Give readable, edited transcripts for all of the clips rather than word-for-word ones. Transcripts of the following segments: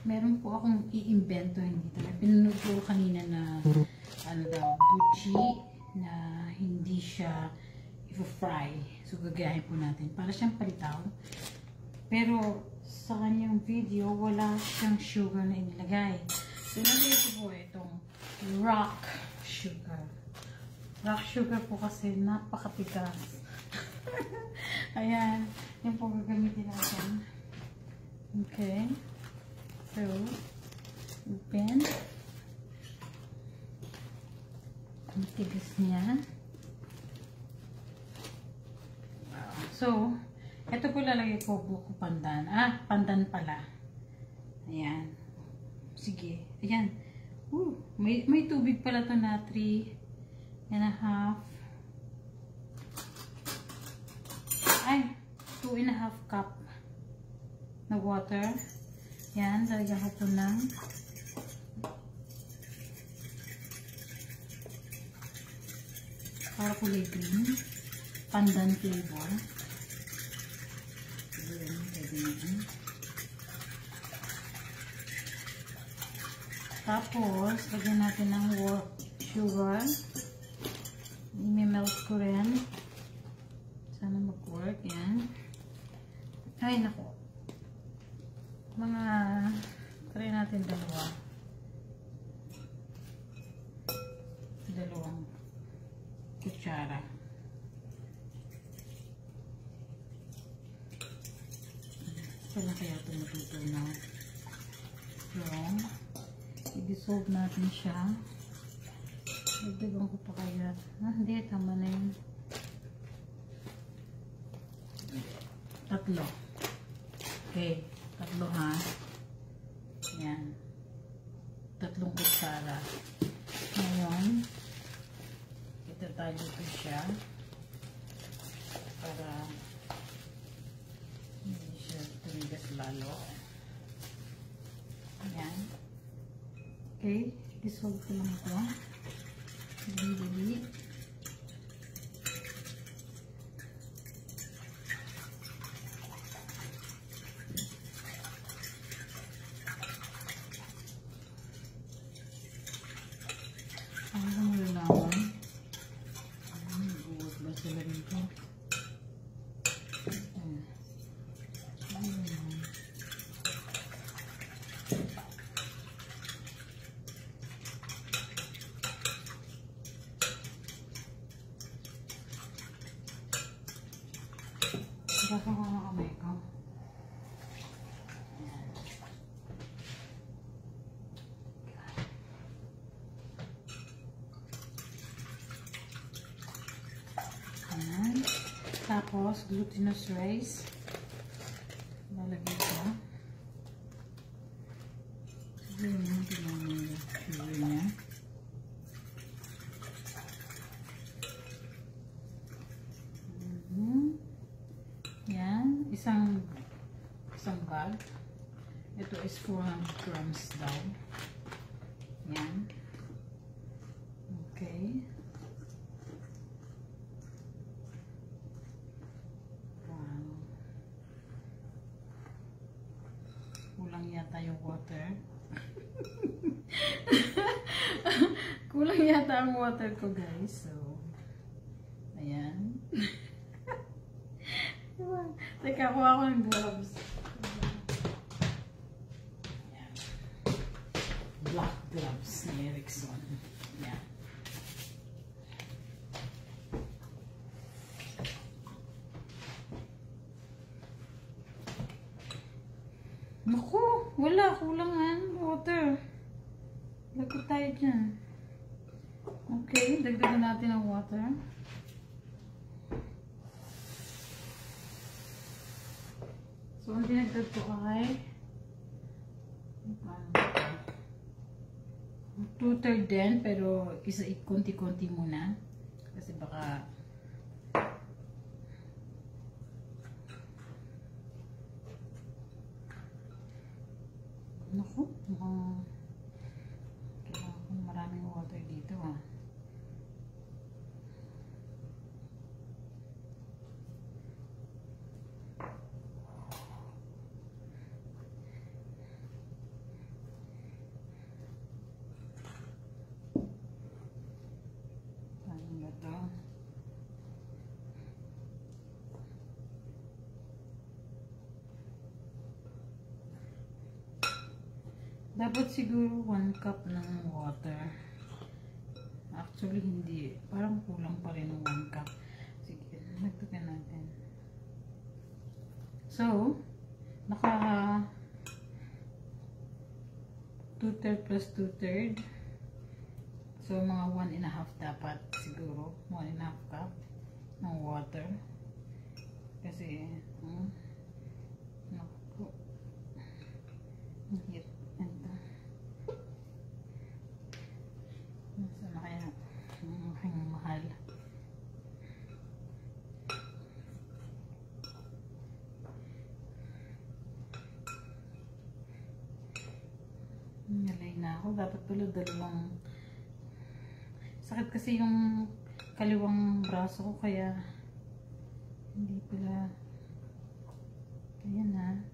meron po akong i-invento, hindi talaga. Pinunod ko kanina na, ano daw, buchi na hindi siya i-fry. So, gagayahin po natin. Para siyang palitaw. Pero, sa kanyang video, wala siyang sugar na inilagay. So, nalagay ko po itong rock sugar. Rock sugar po kasi napakatigas. Ayan. Yan po gagamitin natin. Okay. So, open. Ang tigas niya. Wow. So, ito po lalagay ko buko pandan. Pandan pala. Ayan. Sige. Ayan. May tubig pala to na 3.5. Ay, 2.5 cup na water. Yan, lalagyan ko po ng para kulay green. Pandan flavor. Ayan, pwede natin. Tapos, lagyan natin ng sugar. I-melt ko rin. Sana mag-work. Yan. Ay, naku. Try natin dalawang kutsara. Kailan kaya ito matutunaw? So, i-dissolve natin siya. Dagdagan ko pa kaya. Hindi, tama na yun. 3. Okay. 3 ha. Yan. 3 kutsara. Ngayon, itatalo ko siya para hindi siya tumigas lalo. Yan. Okay. Dissolve ko lang ito. Dali-dali. Ano mo lalaman? Buwag ba sila rito? Baka ko mga kamay ko. Ayan. Tapos, glutinous rice. Lalagay ko. Siguro natin ang sugar niya. Yan. Isang bag. Ito is 400 grams daw. Yan. Okay. Kulang yata yung water. Kulang yata ang water ko, guys. So, ayan. Teka, kuha ko ng gloves. Ayan. Black gloves ni Erickson. Ayan. Naku, wala. Kulangan. Water. Lagod tayo dyan. Okay, dagdagan natin ang water. So, ang dinagdag ko ay 2/3 din, pero konti-konti muna. Kasi baka naku, mukhang kailangan ko maraming water dito ah. Dapat siguro 1 cup ng water. Actually, hindi. Parang kulang pa rin ng 1 cup. Sige, nagtukan natin. So, naka 2/3 plus 2/3. So, mga 1.5 dapat siguro. 1.5 cup ng water. Kasi, naku. Ito. Saan na kaya ang aking mahal? Nalay na ako. Dapat pala dalawang. Sakit kasi yung kaliwang braso ko kaya hindi pala. Ayan na.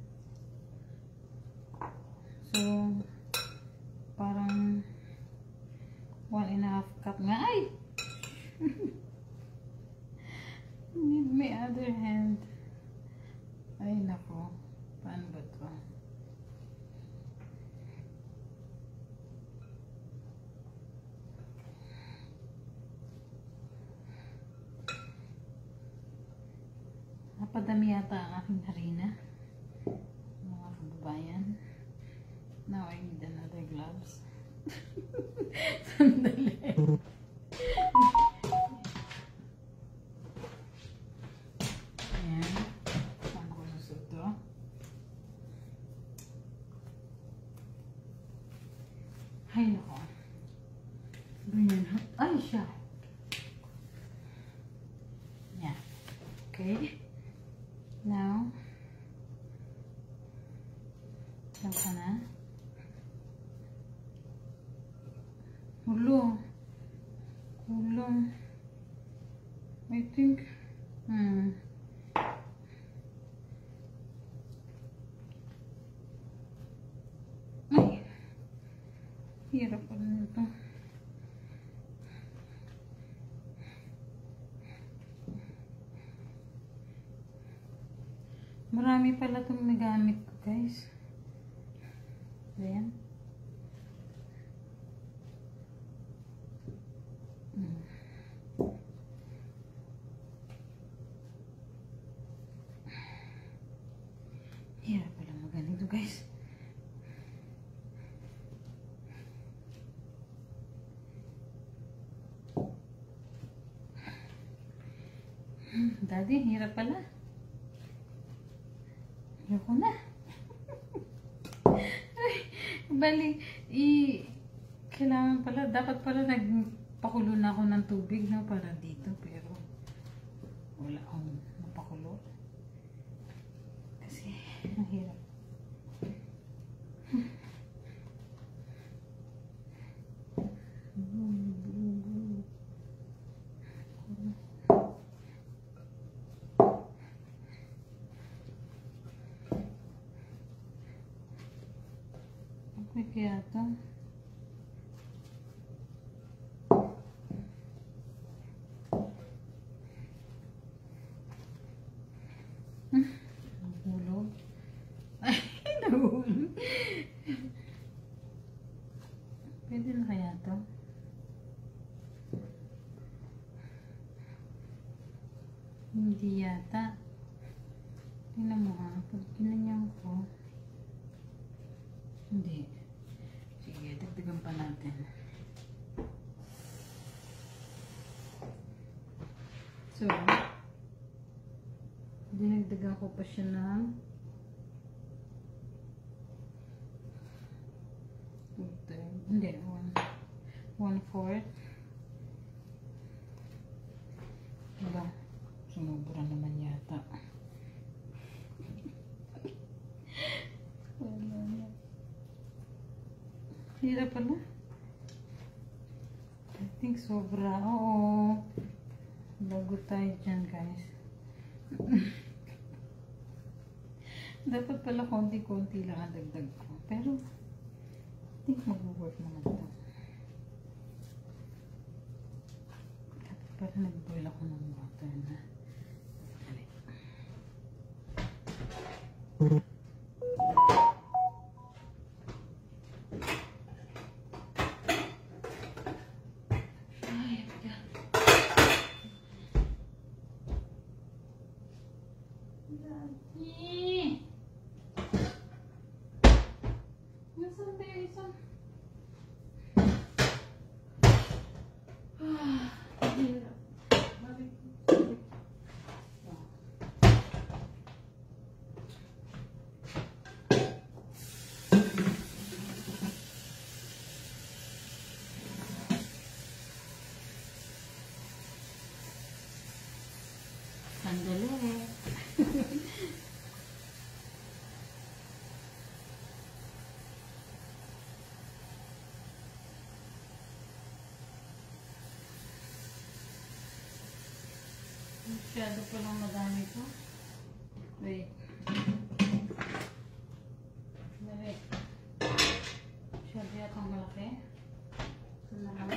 So, parang 1.5 cup nga. Ay! Need my other hand. Ay, nako. Paano ba ito? Napadami yata ang aking harina. Mga kababayan. Now I need another gloves. Sandali. Ayan. Paano ko susot ito? Ay, nako. Ganyan. Ay, siya. Yeah. Okay. Now, saan ka na? Hulo. I think, ay, hirap pa rin ito. Marami pala itong nagamit ko, guys. Ayan. Hirap pala maganito, guys. Daddy, hirap pala. Ayoko na. Bali, kailangan pala, dapat pala nagpakulo na ako ng tubig, no, para dito, pero wala akong napakulo. Kasi, ang hirap. Okay, kaya ito. Nahulog. Ay, nahulog. Pwede na kaya ito? Hindi yata. Tingnan mo ha. Pag ginanyan ko. Hindi. Sige, dagdagan pa natin. So, dinagdagan ko pa siya ng 2/3. Hindi, 1/4. Diba? Sumubra naman yata. Wala na. Hirap pala. I think sobra. Oo. Bago tayo dyan, guys. Dapat pala konti-konti lang ang dagdag ko. Pero, I think mag-work naman ito. Dapat pala nag-boil ako ng water na. Dali. Daddy! Nasaan ba yung isa? Sandali. Masyado pa lang madami ko. Wait. Wait. Masyado yatang malaki. Ito na lang.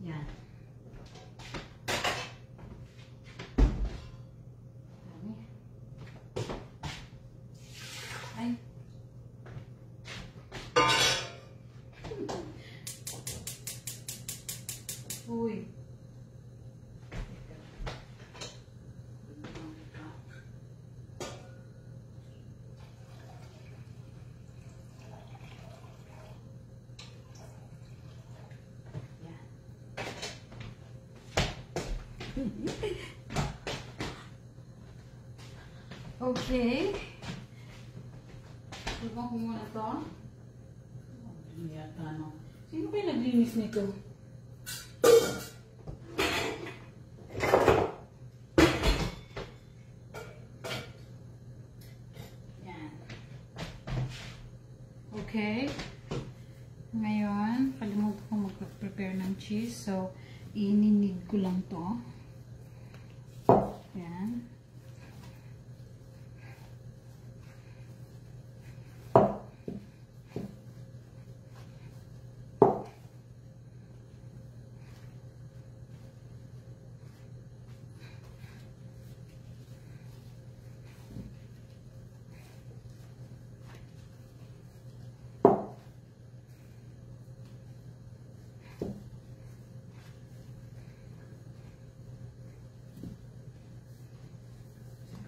Yan. Dami. Ay. Uy. Okay. Ibang ko muna ito. Hindi yata, no? Sino kayo naglinis nito? Yan. Okay. Ngayon, kalimutan ko mag-prepare ng cheese. So, ininid ko lang to. Yan.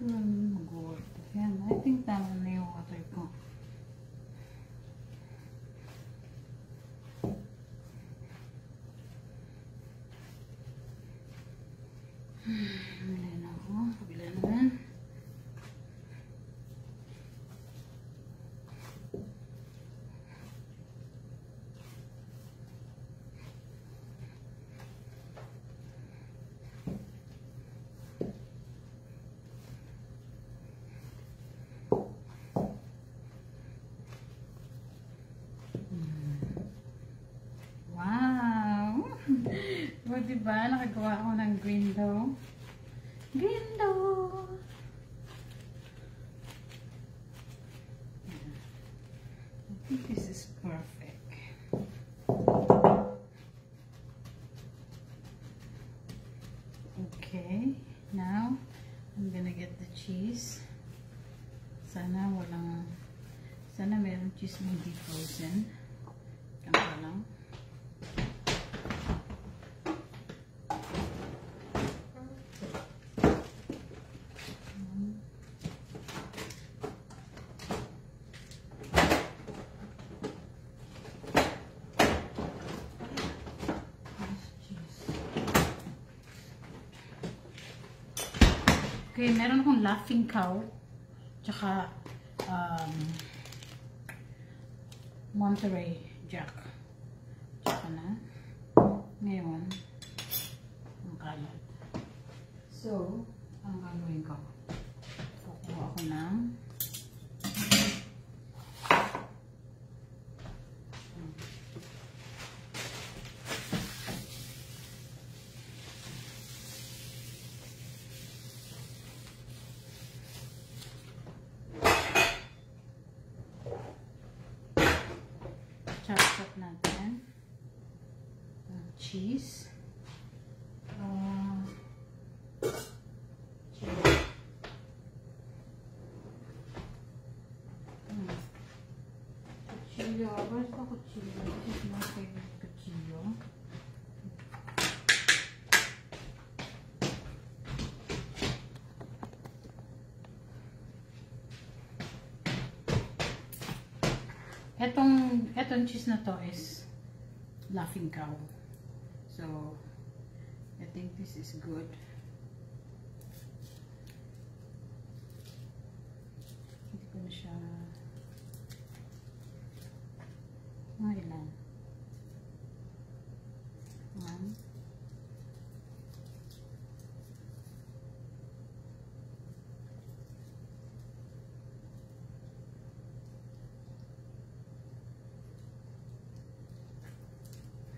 Mag-work. Yan. I think tama na yung water ko. Wala na ako. Kabila naman. O, diba? Nakagawa ako ng green dough. Green dough! I think this is perfect. Okay. Now, I'm gonna get the cheese. Sana meron cheese na hindi frozen. Kanta lang. Okay, meron akong Laughing Cow, tsaka Monterey Jack. Tsaka na. Ngayon, ang kalat. So, ang gagawin ko, kukuha ako ng chop natin cheese. Cuchillo. Where's the cuchillo? This is my favorite cuchillo. Etong cheese na to is Laughing Cow. So, I think this is good. Hindi ko na siya mga ilan. 1.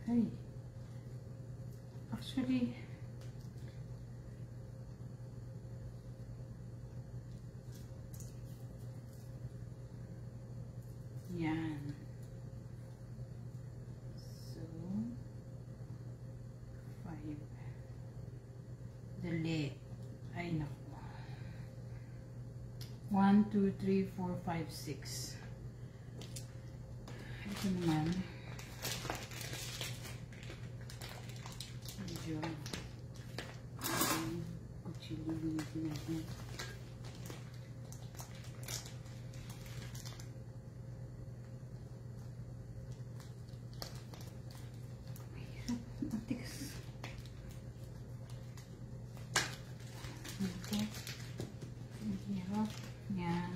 Ay. Actually, yan. So, 5. Dali. Ay, naku. 1, 2, 3, 4, 5, 6. Ito naman. Medyo kuchilyo gamitin natin. Mahirap. Matigas. Ito. Mahirap. Yan.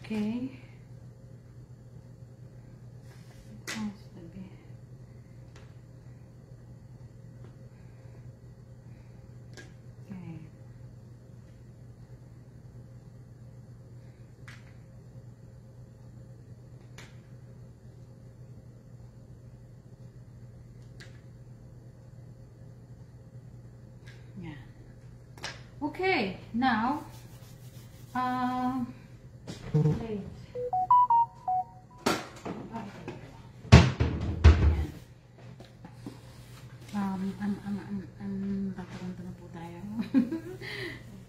Okay. Okay, now, plate. Tataranta na po tayo.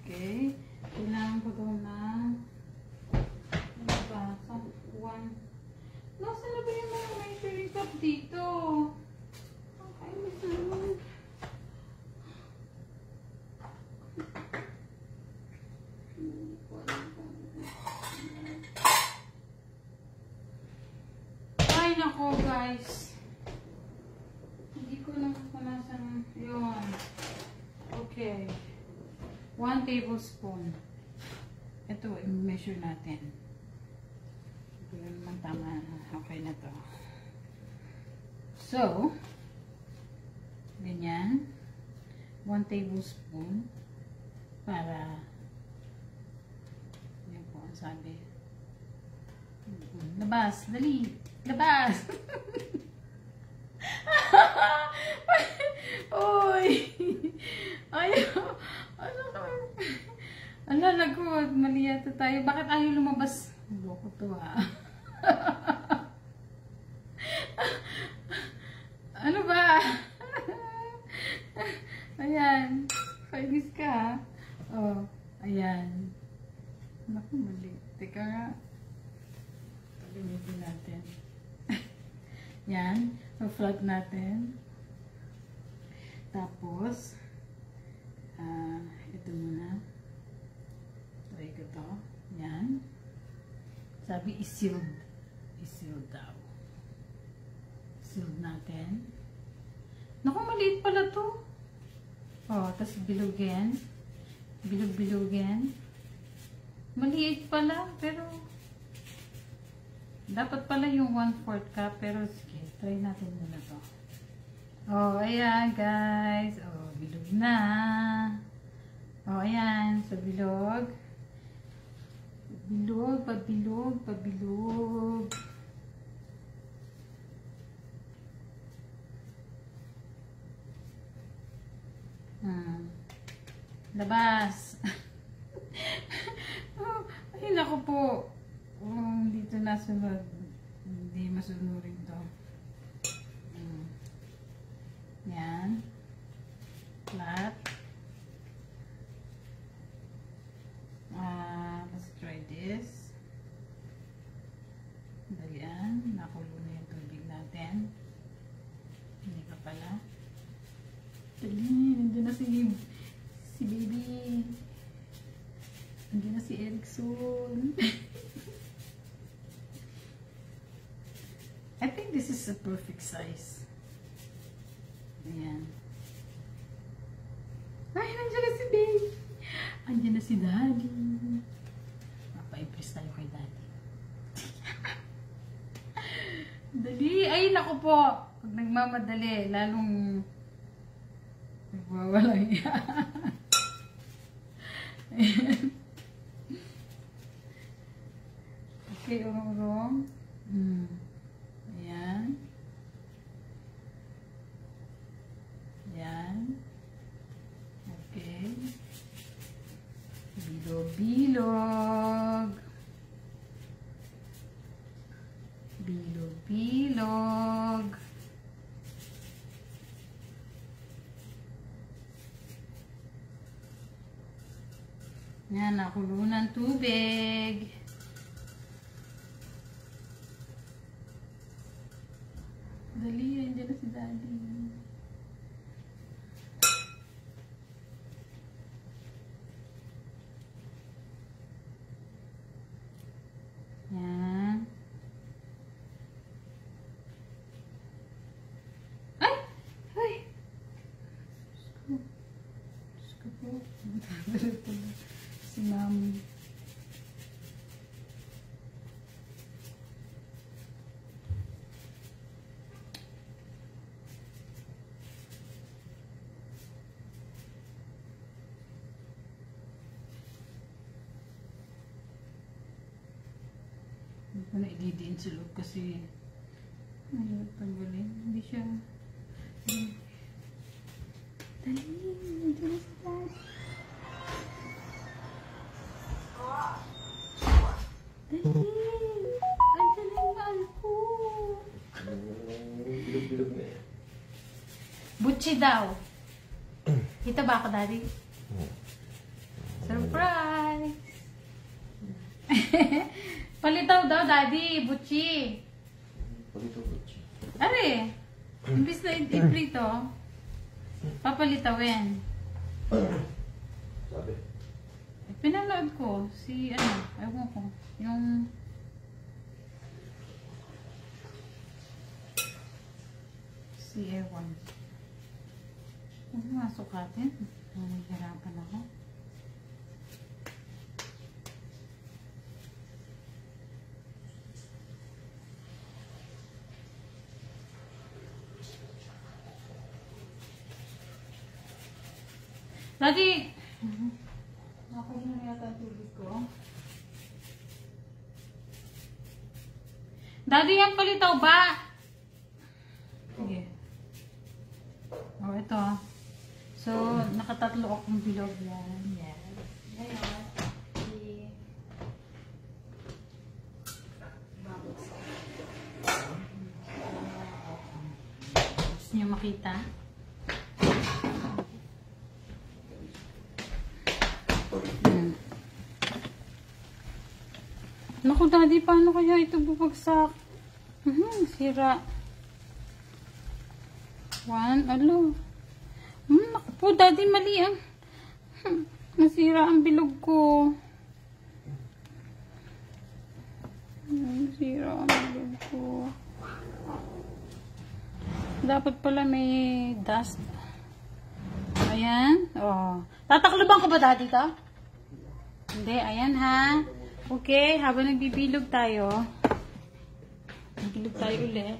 Okay, kailangan ko daw na, ano ba, one, nasa na ba yung mga measuring cup dito? Okay, miss naman. Ay, nako guys. Hindi ko na punasan yun. Okay. 1 tablespoon. Ito, i-measure natin. Ito naman tama. Okay na to. So, ganyan. 1 tablespoon para yan po ang sabi. Labas! Dali! Labas! Uy! Ayaw! Ano ka? Ano, lagot. Mali yata tayo. Bakit ayaw lumabas? Loko to ah. Ano ba? Ayan. Kainis ka ha. Oh, ayan. Naku, mali. Teka nga. Pagamitin natin. Yan. Pa-flat natin. Tapos, ito muna. Try ko to. Yan. Sabi, i-sealed. I-sealed daw. Sealed natin. Naku, maliit pala to. Oh, tapos bilugin. Bilug-bilugin. Maliit pala, pero dapat pala yung 1/4 cup, pero sige, try natin muna to. Oh, ayan guys. Oh, bilog na. Oh, ayan. So, bilog. Bilog, pabilog, pabilog. Labas. Oh, ay, naku po. Dito nasunod. Hindi masunurin to. Yan. Flat. Let's try this. Dalian. soon. I think this is a perfect size. Ayan. Ay, nandiyan na si babe. Andiyan na si daddy. Mapa-impress tayo kay daddy. Dali. Ay, naku po. Pag nagmamadali, lalong nagwawala niya. Okay, urong-urong. Ayan. Ayan. Okay. Bilog-bilog. Bilog-bilog. Yan, nakulo ng tubig. Dali, hindi na si daddy. Yan. Ay! Ay! Diyos ko po. Si mami. Hindi ko na ididiin sa loob kasi ayun, tanggalin. Hindi siya. Dali, hindi na si daddy. Dali! Andiyan na yung mahal ko. Bilog-bilog na yan. Butchi daw. Kita ba ako, daddy? Surprise! Palitaw daw, daddy. Butchi. Palitaw, Butchi. Are, imbis na iprito, papalitawin. Sabi. Pinanood ko si ewan ko, yung si ewan. Huwag nga sukatin. Nahihirapan ako. Daddy! Ako na yata tubig ko. Daddy, yan palitaw ba? Sige. Oh, ito. So, nakatatlo akong bilog yan. Yan. Ngayon, gusto niyo makita? Naku, daddy, paano kaya ito bubagsak? Sira. One, alo. Naku po, daddy, mali ang. Nasira ang bilog ko. Nasira ang bilog ko. Dapat pala may dust. Ayan. Oh. Tatakloban ko ba, daddy, to? Hindi, ayan ha. Okay, habang nagbibilog tayo, nagbilog tayo ulit.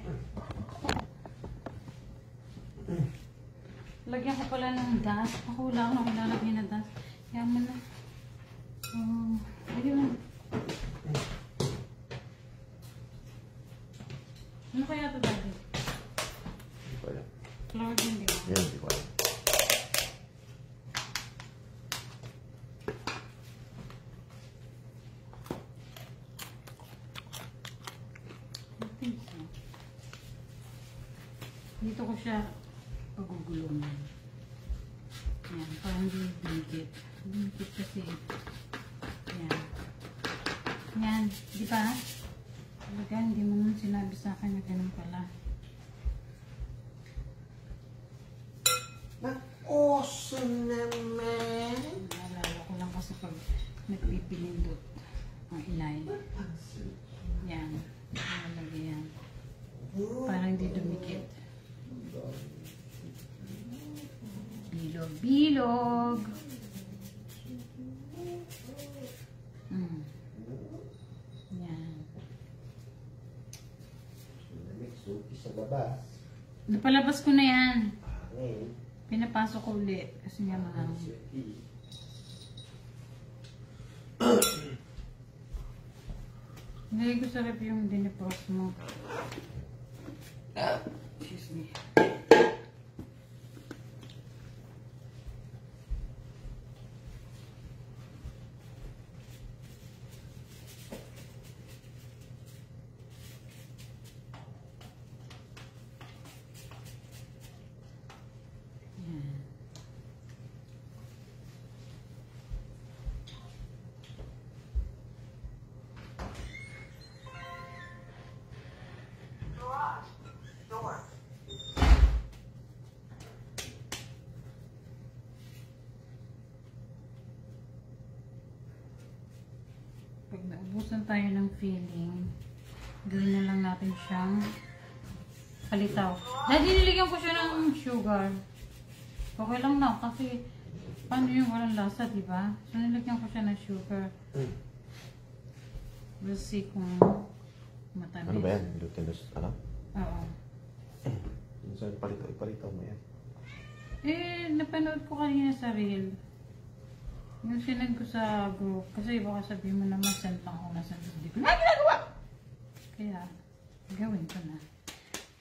Lagyan ko pala ng dust. Ako wala akong lalagyan na dust. Yaman na. Oh, ayun. Ano kaya ito, daddy? Hindi ko alam. Flour din, di ba? Yan, hindi ko alam. Dito ko siya pagugulungan. Ayan, parang hindi dumikit. Dumikit kasi. Ayan. Ayan, di ba? Talaga, hindi mo naman sinabi sa akin na ganun pala. Awesome naman! Naalala ko lang kasi pag nagpipilindot. ang inay. Yan. Nalagay yan. Parang di dumikit. Bilog, bilog. Yan. Sa labas. Napalabas ko na yan. Ngayon. Pinapasok ko ulit. Kasi nga mahang. Hindi ko sarap yung dinipros mo. Excuse me. Pag naubusan tayo ng feeling, gawin na lang natin siyang palitaw. Dahil nililigyan ko siya ng sugar. Okay lang na kasi paano yung walang lasa, diba? So nilagyan ko siya ng sugar. We'll see kung matamis. Ano ba yan? Glutinous, ano? Oo. Minsan ipalitaw mo yan. Napanood ko kanina sa reel. Yung sinend ko sa group. Kasi baka sabihin mo naman send lang ako na send. Hindi ko na ginagawa! Kaya, gawin ko na.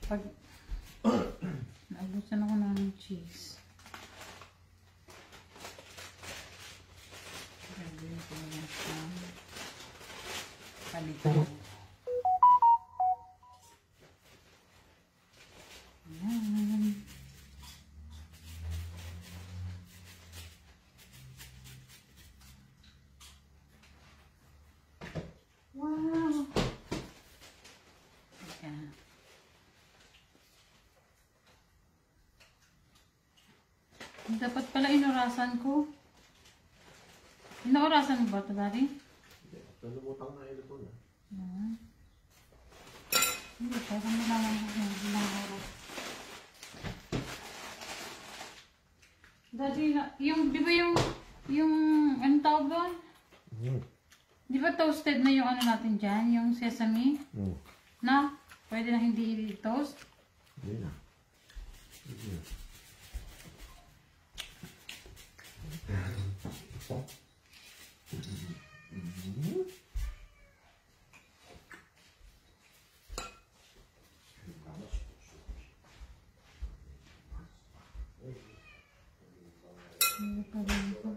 Pag naubusan ako ng cheese. Gagawin ko na siyang palitaw. Ayan. Wow! Ayan. Dapat pala inurasan ko. Inaurasan mo ba ito, Daddy? Nalumutang na ilo po na. Hindi pa. Kami naman ilang oras. Daddy, di ba yung, anong tawag doon? Di ba toasted na yung ano natin dyan? Yung sesame? Na? Pwede na hindi i-toast? Hindi na. Hindi pa rin ito.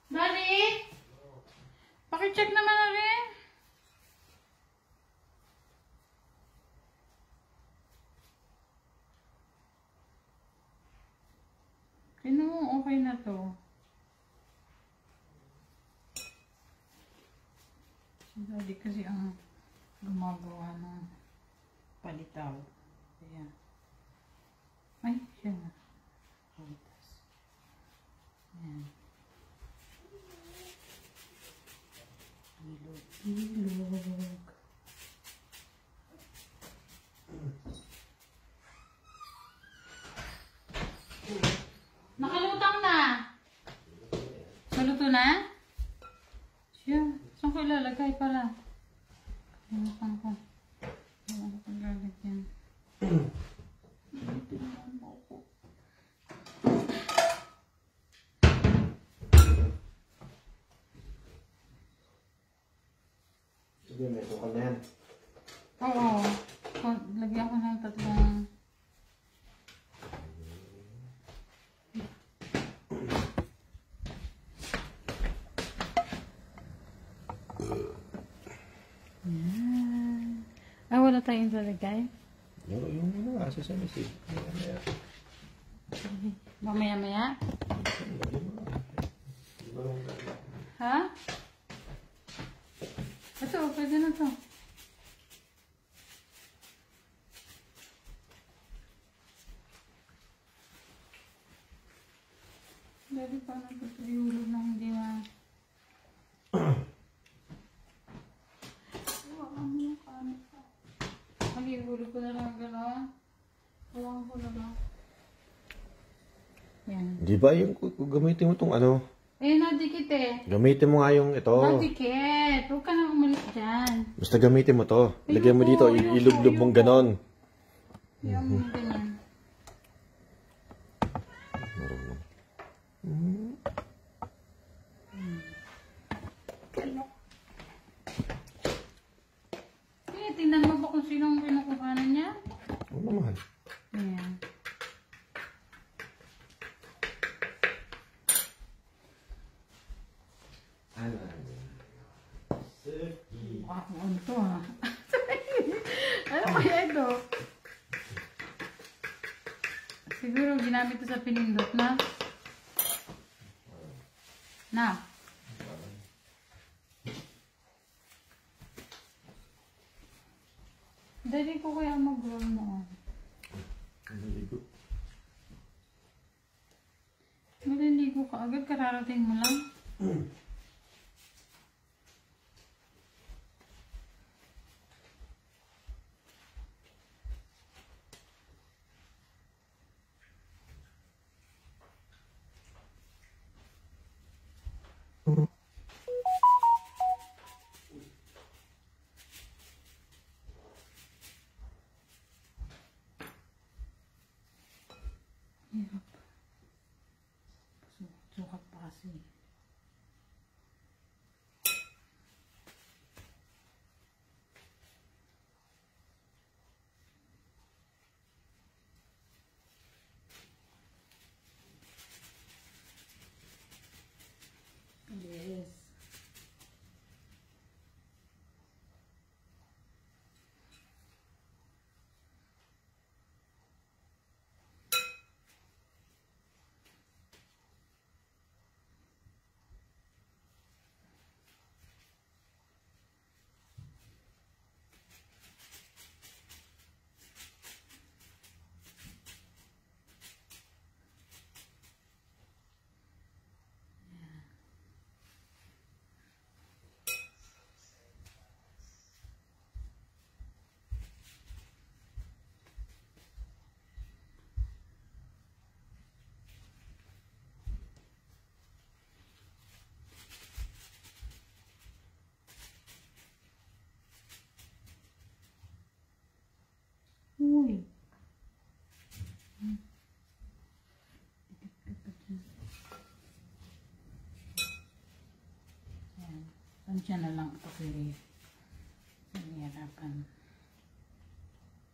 Daddy? Pakicheck naman na rin. Okay na to. Si Daddy kasi ang gumagawa ng palitaw. Ayan. Ay, siya na. Ayan. Ilog. Nakalutang na. Saluto na? Siya. Saan ko ilalagay pala? Nakalimutan ko. Ano ko lalagyan? Sige, may sukal na yan. Oo. Lagyan ko ng tatlong... na tayong lalagay? Yung ano nga, sesame seed. Mamaya-maya? Ha? Ito, pwede na to. Dali pa na ito yung na hindi na... Mag-ihulog ko na lang gano'n. Huwag ko na lang. Yan. Di ba yung gamitin mo itong ano? Eh, nadikit eh. Gamitin mo nga yung ito. Nadikit. Huwag ka na umalis dyan. Basta gamitin mo to. Lagyan mo dito, ilublob mong ganon. Ayaw mo yung ganyan. Eh, tingnan mo ba kung sino ang pinukuhanan niya? Oo naman. Ayan. Wow, ano to ha? Ano kaya ito? Siguro ginamit ito sa pinindot na? Na? Dali ko kaya mag-roll mo. Maliligo ka agad, kararating mo lang. Hirap. Sukat pa kasi. Yes. Uy. Ayan. Tansya na lang ito kaya nangyarapan.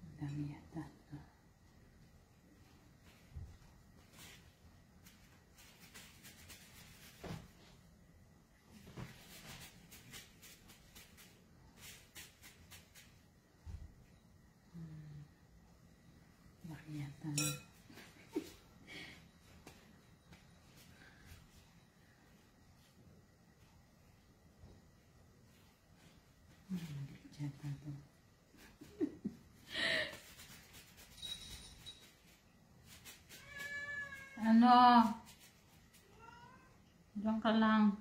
Ang dami yata ito. Laki yata na. Maliit yata ito. Ano? Diyan ka lang.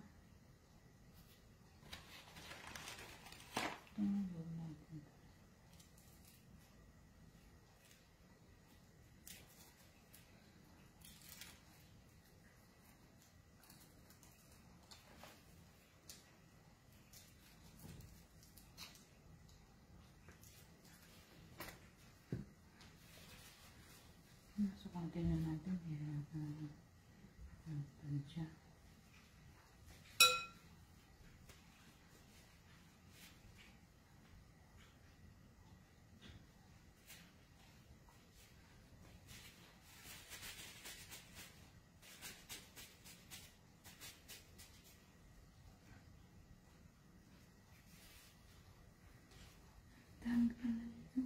Sukatin na natin. Ang tansya. Dami ka na dito.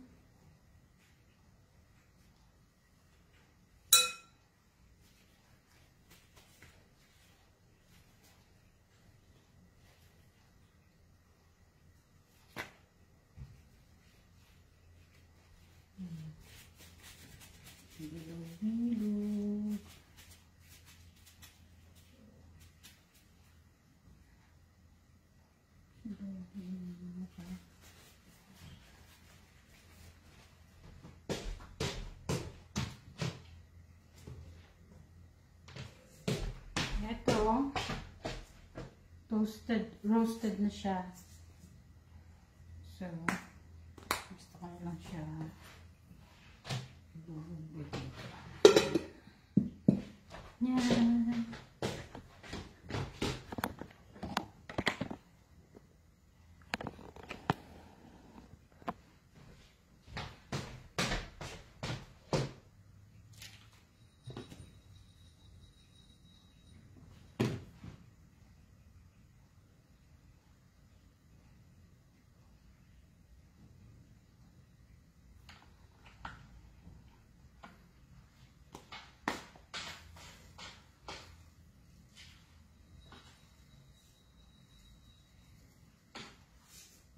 Ito, roasted na siya. So, gusto ko na lang siya ibuhubog dito. Yan.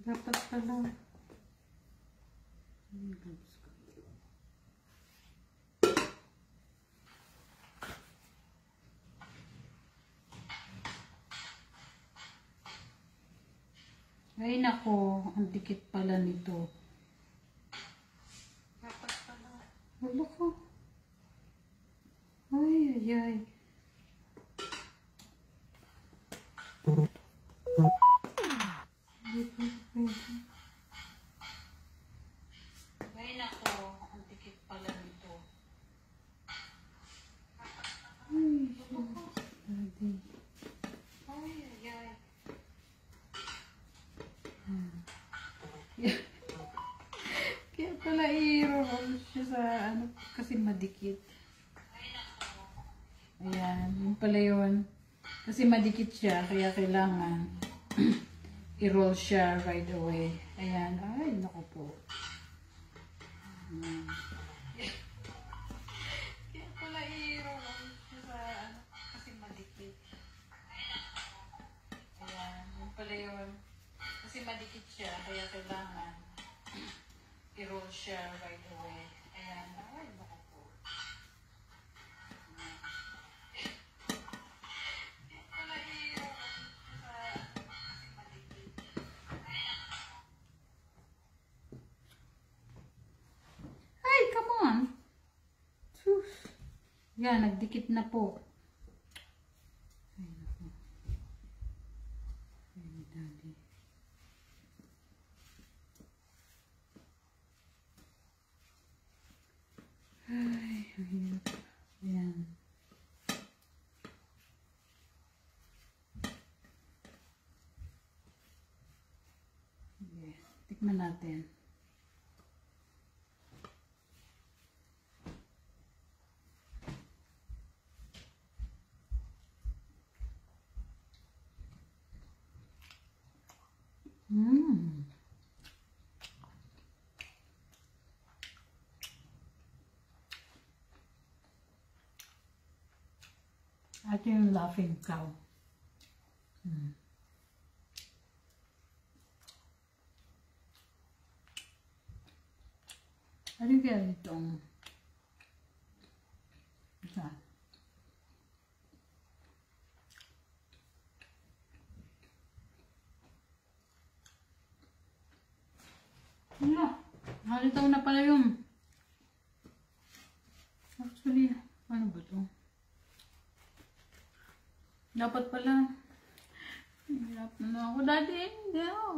Dapat pala. Ay nako, ang dikit pala nito. Dapat pala. Wala ko. Ay, ay, ay. Ay nako, ang dikit pala nito. Ay, daddy. Ay, ay, ay. Kaya pala i-roll siya sa ano, kasi madikit. Ayan, yun pala yun. Kasi madikit siya, kaya kailangan i-roll siya right away. Ayan, ay, naku po. Kaya pala i-roll siya sa ano, kasi madikit. Ayan, yun pala yun. Kasi madikit siya, kaya kailangan i-roll siya right away. Ayan, ay, naku po. Kaya pala i-roll siya sa kasi madikit. Ay, come on! Sus. Yan, nagdikit na po. Ay, naku. Ay, daddy. Ay, hirap. Ayan. Sige, tikman natin. Ito yung laughing cow. Ano kaya itong isa? Wala. Nakalimutan ko na pala yung actually, ano ba ito? Dapat pala. Hirap na ako. Daddy, hindi ako.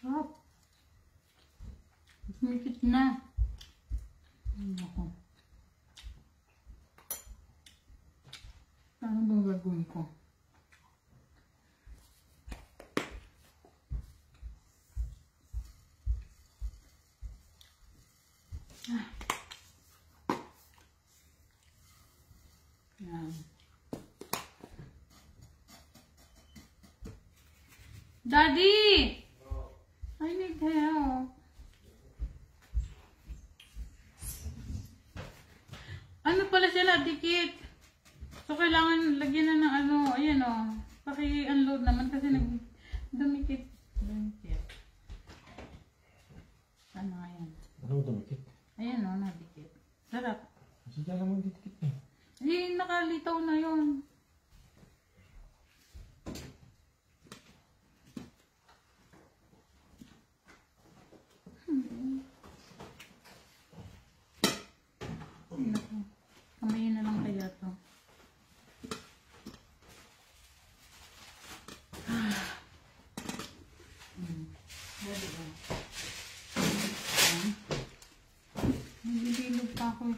Sarap. Sumikit na. Ako. Ano bang gagawin ko? Yan. Daddy! I need help. Ano pala siya nadikit? So, kailangan lagyan na ng ano, ayan o. paki-unload naman kasi dumikit. Dumikit. Ano nga yan? Ano dumikit? Ayan o, nadikit. Sarap. Kasi dyan naman dikit eh. Eh, nakalitaw na yun. Kamayin na lang kaya to. Nagbibilog pa ako.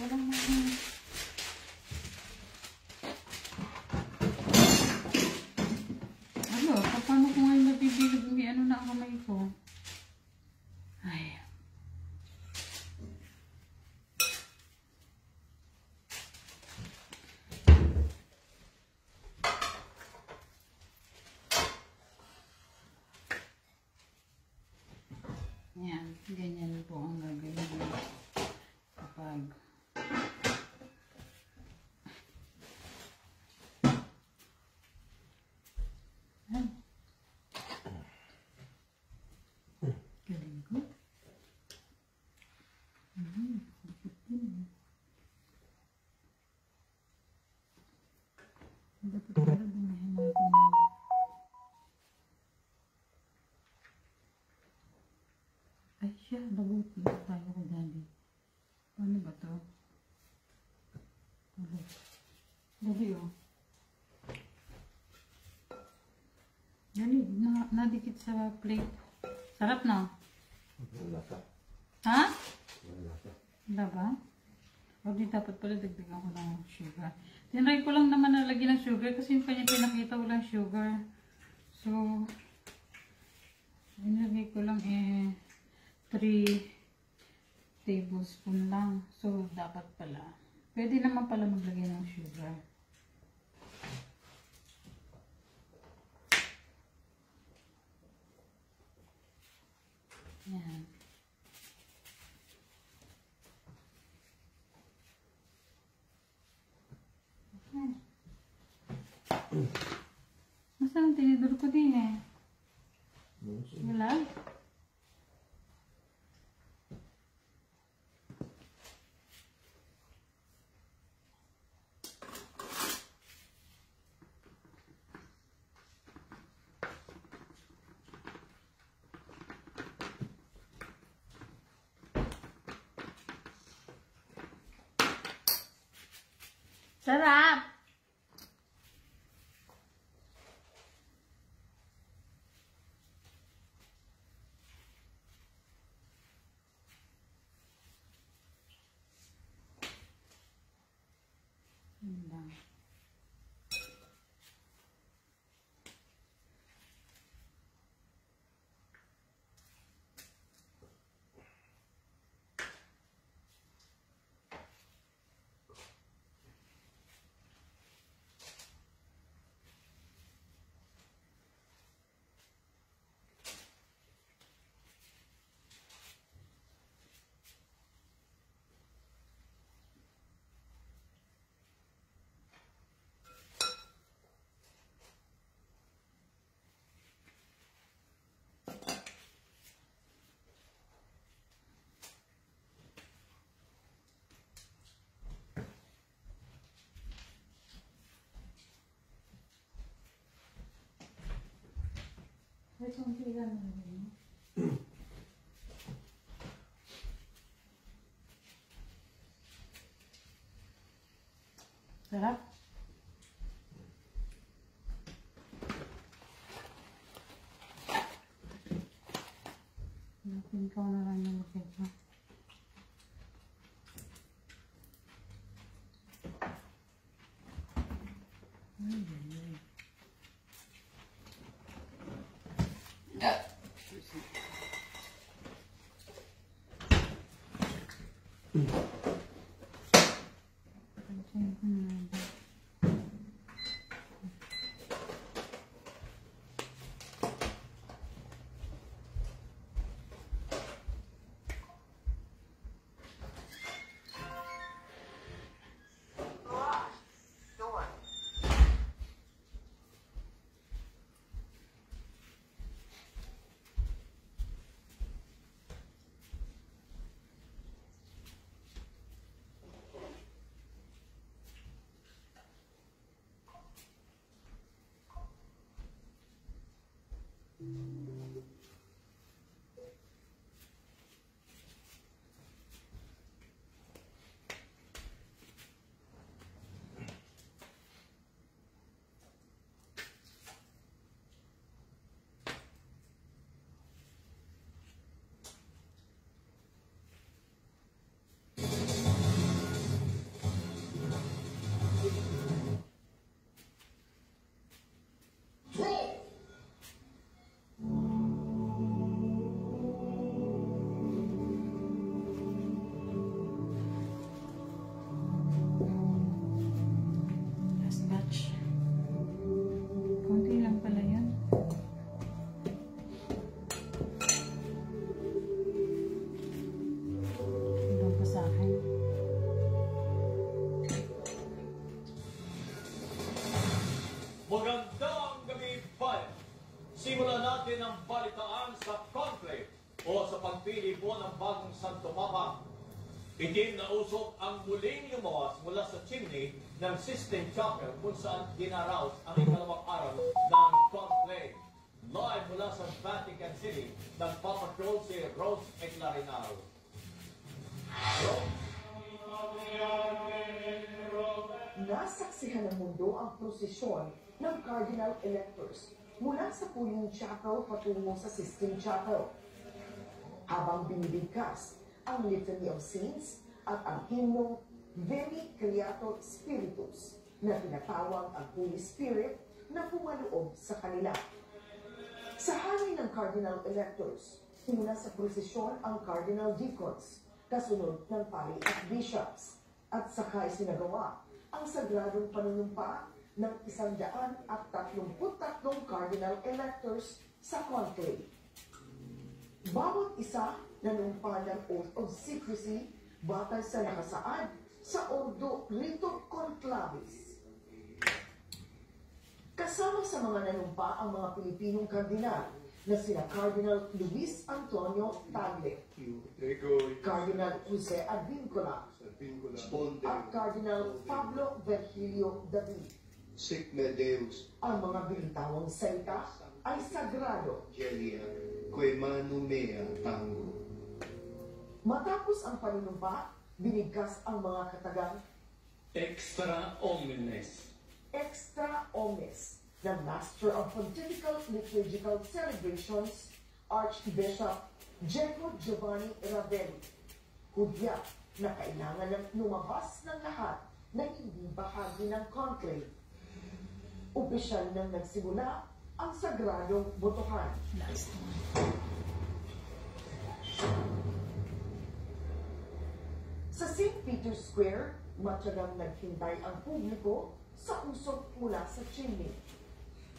Walang mga... Ano? Paano ko ngayon nabibilog? May ano na ang kamay ko? Ay. Yan, ganyan po ang gagawin kapag galing ko. Dapat pala bumahin natin. Ay siya, lagot tayo ko dali. Paano ba to? Dali oh. Dali, nadikit sa plate. Sarap na. Ha? Wala ba? O di dapat pala dagdagan ko ng sugar. Tinry ko lang naman nalagyan ng sugar kasi yung kanya pinakita walang sugar. So, inilagay ko lang 3 tablespoon lang. So, dapat pala. Pwede naman pala maglagay ng sugar. Yan. Masaan ang tinidor ko din eh? Wala? Sarap! May konti lang naman. Sarap. Natin ko na lang yung makita. Magandang gabi, bayan. Simulan natin ang balitaan sa conclave o sa pagpili po ng bagong Santo Papa. Itim na usok ang muling lumawas mula sa chimney ng Sistine Chapel kung saan dinaraos ang ikalawang araw ng conclave. Live mula sa Vatican City, nagpapatrol si Rose Eclarinal. Nasaksihan ng mundo ang prosesyon ng Cardinal Electors mula sa Puling Chapel patungo sa Sistine Chapel. Habang binibigkas ang Litany of Saints at ang hymnong Veni Creator Spiritus na tinatawag ang Holy Spirit na pumaloob sa kanila. Sa hanay ng Cardinal Electors, una sa prosesyon ang Cardinal Deacons, kasunod ng pari at bishops, at saka isinagawa ang sagradong panunumpa ng 133 Cardinal Electors sa conclave. Bawat isa nanumpa ng Oath of Secrecy batay sa nakasaad sa Ordo Rito Conclavis. Kasama sa mga nanumpa ang mga Pilipinong kardinal na sina Cardinal Luis Antonio Tagle, Cardinal Jose Advincula, at Cardinal Pablo Virgilio David. Sigme Deus, Ang mga binitawang salita ay sagrado. Gelia, quae manu mea tango. Matapos ang panunumpa, binigkas ang mga katagang Extra omnes. Extra Omnes ng Master of Pontifical Liturgical Celebrations, Archbishop Jacob Giovanni Ravelli. Hudya na kailangan ng lumabas ng lahat na hindi bahagi ng conclave. Opisyal nang nagsimula ang sagradong botohan. Sa St. Peter's Square, matyagang naghintay ang publiko sa usok mula sa chimney.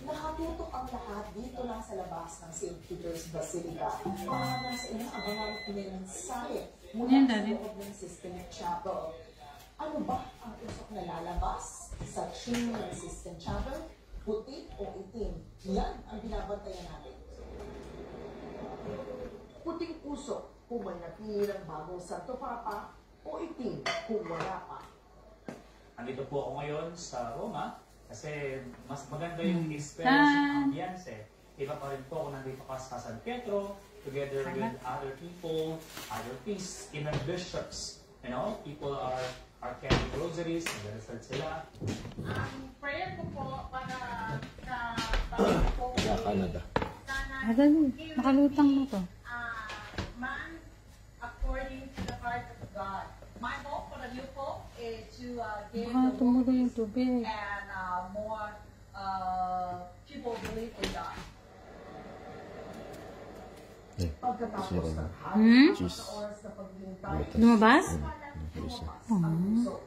Nakatutok ang lahat dito lang sa labas ng St. Peter's Basilica. Para sa inyong abangan mensahe mula Yan, sa Daddy. loob ng Sistine Chapel. Ano ba ang usok na lalabas sa chimney ng Sistine Chapel? Puti o itim? Yan ang binabantayan natin. Puting usok kung may napili ng bagong Santo Papa o itim kung wala pa. Andito po ako ngayon sa Roma kasi mas maganda yung experience ng ambience. Iba pa rin po ako nandito ka sa San Pietro together with other people, other priests, even bishops. You know, people are carrying rosaries, nagdadasal sila. Ang prayer ko po para sa Sa Canada. Adali, nakalutang mo to. man according to the heart of God. My hope for the new pope is to give Baka the tumulo yung world tubig. and more people believe in God. Pagkatapos ng Cheese. sa oras na paghihintay, Lumabas? lumabas ang usok.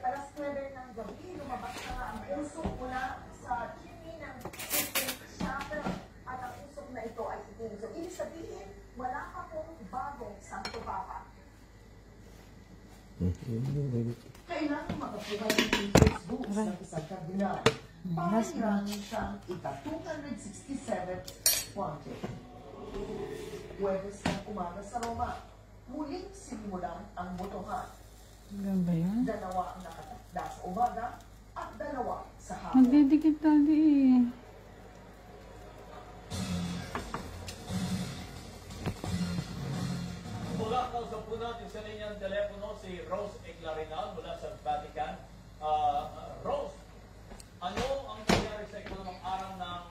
Alas 9 ng gabi, lumabas na ang usok mula sa chimney ng Sistine Chapel at ang usok na ito ay itim. So, ibig sabihin, wala pa pong bagong Santo Papa. Kailangan mag-provide ng Jesus books ng isang kardinal para hirangin siyang ika-267th pontiff. Huwebes ng umaga sa Roma, muling sinimulan ang botohan. Ganun ba yun? Dalawa ang nakatakda sa umaga at dalawa sa hapon. Magdidikit tali eh. Mula kausap po natin sa linyang telepono si Rose Eclarinal mula sa Vatican. Rose, ano ang nangyari sa ikalimang araw ng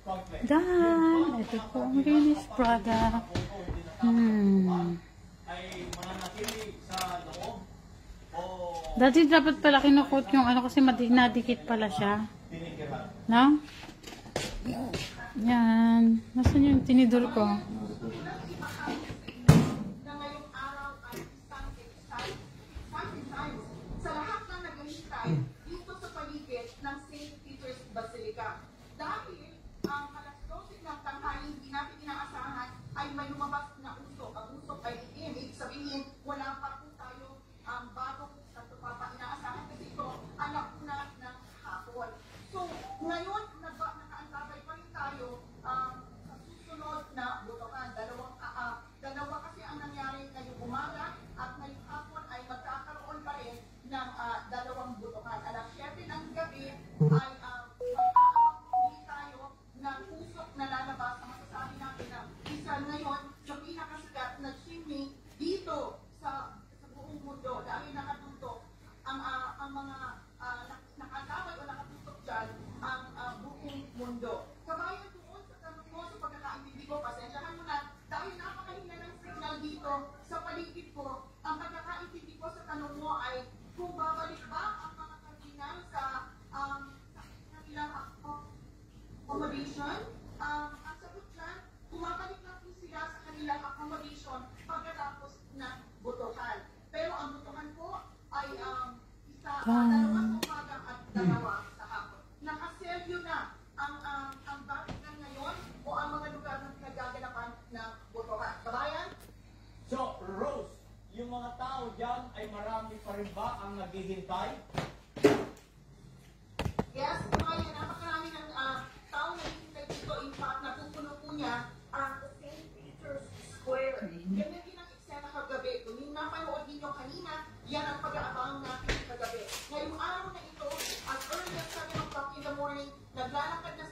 conclave? Dan, ito po ang Venus Prada. Ay mananatili sa loob o Dati dapat pala kinukot yung ano kasi nadikit pala siya. tinigiran? No? Yan. Nasaan yung tinidor ko? Na ngayong araw ay isang exciting sa lahat ng naghihintay dito sa paligid ng St. Peter's Basilica. Dahil ang alas 12 ng tanghali, hindi natin inaasahan ay may lumabas na usok. Ang usok ay itim. Ibig sabihin, wala pa po tayo ang bagong Santo Papa inaasahan kasi ito ang nauna ng hapon. magkakapagpili tayo ng usok na lalabas na masasabi natin na isa ngayon sa pinakasikat na chimney dito sa buong mundo dahil nakatutok ang mga nakatawag o nakatutok dyan ang buong mundo. Kabayan doon sa tanong mo sa pagkakaintindi ko, pasensyahan mo na dahil napakahina ng signal dito sa paligid ko. Ang pagkakaintindi ko sa tanong mo ay kung babalik ba ang mga kardinal sa kanilang accommodation. Ang sagot dyan, bumabalik lang po sila sa kanilang accommodation pagkatapos ng botohan. Pero ang botohan po ay dalawa sa umaga at dalawa sa hapon. Nakaselyo na ang Vatican ngayon o ang mga lugar na nagaganapan ng botohan. Kabayan? So, Rose, yung mga tao dyan ay marami pa rin ba ang naghihintay? Yes, kabayan, napakarami ng tao na naghihintay dito. In fact, napupuno po niya ang St. Peter's Square. Ganyan din ang eksena kagabi. Kung yung napanood ninyo kanina, yan ang pag-aabang natin kagabi. Ngayong araw na ito, as early as 7 o'clock in the morning, naglalakad na